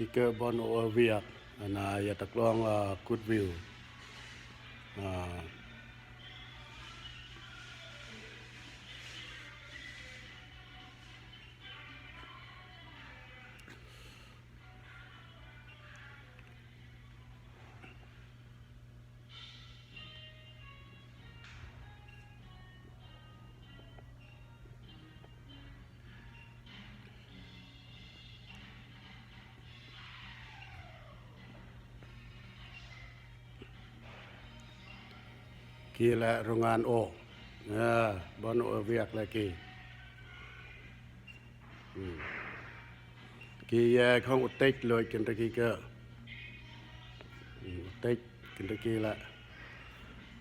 กิเกอร์บอนโอเวียกนะอย่าตะกลองกูดวิวกี่และโรงงานโอบอนโอเวียกและกี่แยกห้องอุติกเลยกันตะกี้ก็อุติกกันตะกี้ละ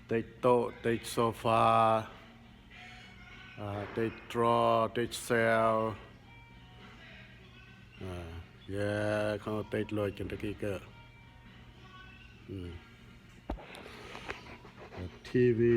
ติกโต๊ะติกโซฟาติกดรอติกเซลแยกห้องอุติกเลยกันตะกี้ก็ทีวี